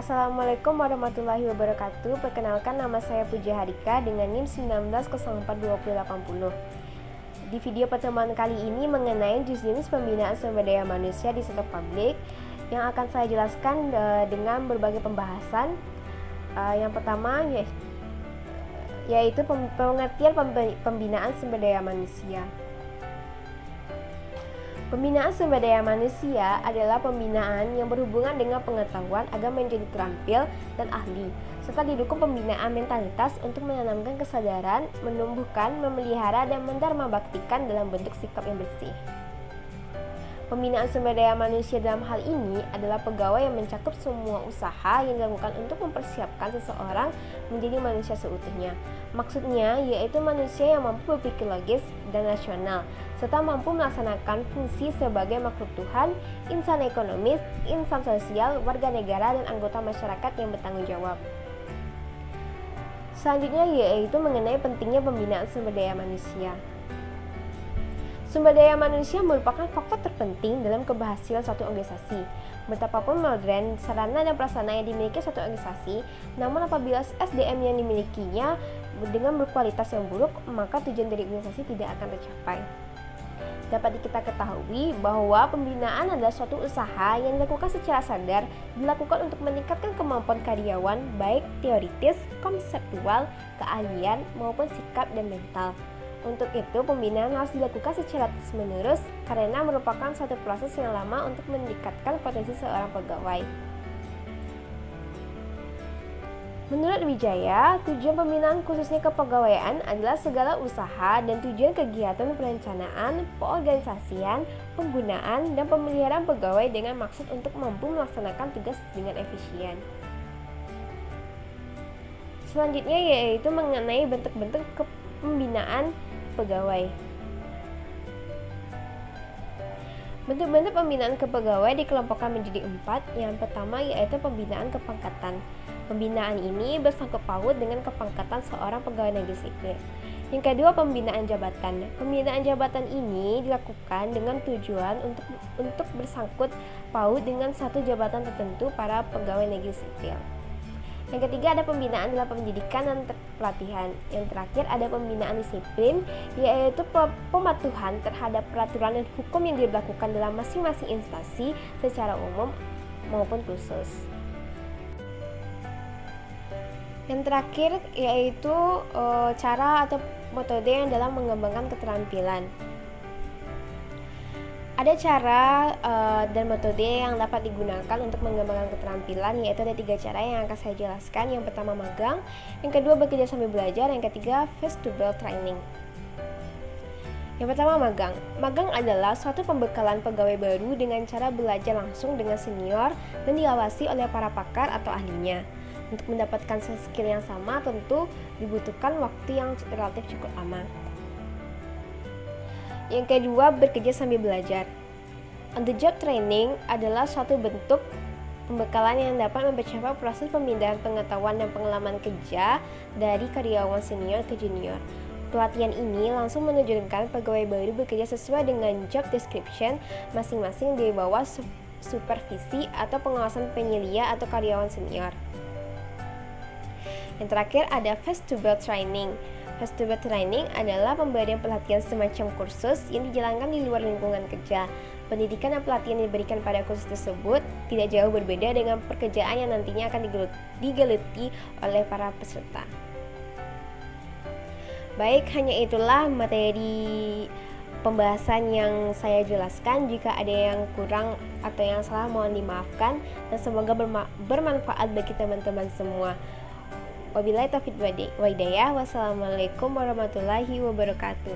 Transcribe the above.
Assalamualaikum warahmatullahi wabarakatuh. Perkenalkan, nama saya Puja Harika dengan NIM 19042080. Di video pertemuan kali ini mengenai jenis pembinaan sumber daya manusia di sektor publik yang akan saya jelaskan dengan berbagai pembahasan. Yang pertama yaitu pengertian pembinaan sumber daya manusia. Pembinaan sumber daya manusia adalah pembinaan yang berhubungan dengan pengetahuan agar menjadi terampil dan ahli, serta didukung pembinaan mentalitas untuk menanamkan kesadaran, menumbuhkan, memelihara, dan mendarmabaktikan dalam bentuk sikap yang bersih. Pembinaan sumber daya manusia dalam hal ini adalah pegawai yang mencakup semua usaha yang dilakukan untuk mempersiapkan seseorang menjadi manusia seutuhnya. Maksudnya yaitu manusia yang mampu berpikir logis dan rasional, serta mampu melaksanakan fungsi sebagai makhluk Tuhan, insan ekonomis, insan sosial, warga negara, dan anggota masyarakat yang bertanggung jawab. Selanjutnya yaitu mengenai pentingnya pembinaan sumber daya manusia. Sumber daya manusia merupakan faktor terpenting dalam keberhasilan suatu organisasi. Betapapun modern sarana dan prasarana yang dimiliki suatu organisasi, namun apabila SDM yang dimilikinya dengan berkualitas yang buruk, maka tujuan dari organisasi tidak akan tercapai. Dapat kita ketahui bahwa pembinaan adalah suatu usaha yang dilakukan secara sadar, dilakukan untuk meningkatkan kemampuan karyawan baik teoritis, konseptual, keahlian, maupun sikap dan mental. Untuk itu, pembinaan harus dilakukan secara terus-menerus karena merupakan suatu proses yang lama untuk meningkatkan potensi seorang pegawai. Menurut Wijaya, tujuan pembinaan khususnya kepegawaian adalah segala usaha dan tujuan kegiatan perencanaan, peorganisasian, penggunaan, dan pemeliharaan pegawai dengan maksud untuk mampu melaksanakan tugas dengan efisien. Selanjutnya yaitu mengenai bentuk-bentuk pembinaan pegawai. Bentuk-bentuk pembinaan kepegawai dikelompokkan menjadi 4. Yang pertama yaitu pembinaan kepangkatan. Pembinaan ini bersangkut paut dengan kepangkatan seorang pegawai negeri sipil. Yang kedua, pembinaan jabatan. Pembinaan jabatan ini dilakukan dengan tujuan untuk bersangkut paut dengan satu jabatan tertentu para pegawai negeri sipil. Yang ketiga, ada pembinaan dalam pendidikan dan pelatihan. Yang terakhir, ada pembinaan disiplin, yaitu pematuhan terhadap peraturan dan hukum yang diberlakukan dalam masing-masing instansi secara umum maupun khusus. Yang terakhir yaitu cara atau metode yang dalam mengembangkan keterampilan. Ada cara dan metode yang dapat digunakan untuk mengembangkan keterampilan, yaitu ada 3 cara yang akan saya jelaskan. Yang pertama magang, yang kedua bekerja sambil belajar, yang ketiga face-to-face training. Yang pertama magang. Magang adalah suatu pembekalan pegawai baru dengan cara belajar langsung dengan senior dan diawasi oleh para pakar atau ahlinya. Untuk mendapatkan skill yang sama tentu dibutuhkan waktu yang relatif cukup lama. Yang kedua, bekerja sambil belajar. On the job training adalah suatu bentuk pembekalan yang dapat mempercepat proses pemindahan pengetahuan dan pengalaman kerja dari karyawan senior ke junior. Pelatihan ini langsung menerjunkan pegawai baru bekerja sesuai dengan job description masing-masing di bawah supervisi atau pengawasan penyelia atau karyawan senior. Yang terakhir ada face-to-face training. Face-to-face training adalah pemberian pelatihan semacam kursus yang dijalankan di luar lingkungan kerja. Pendidikan dan pelatihan yang diberikan pada kursus tersebut tidak jauh berbeda dengan pekerjaan yang nantinya akan digeluti oleh para peserta. Baik, hanya itulah materi pembahasan yang saya jelaskan. Jika ada yang kurang atau yang salah mohon dimaafkan, dan semoga bermanfaat bagi teman-teman semua. Wabillahi taufiq wa hidayah. Wassalamualaikum warahmatullahi wabarakatuh.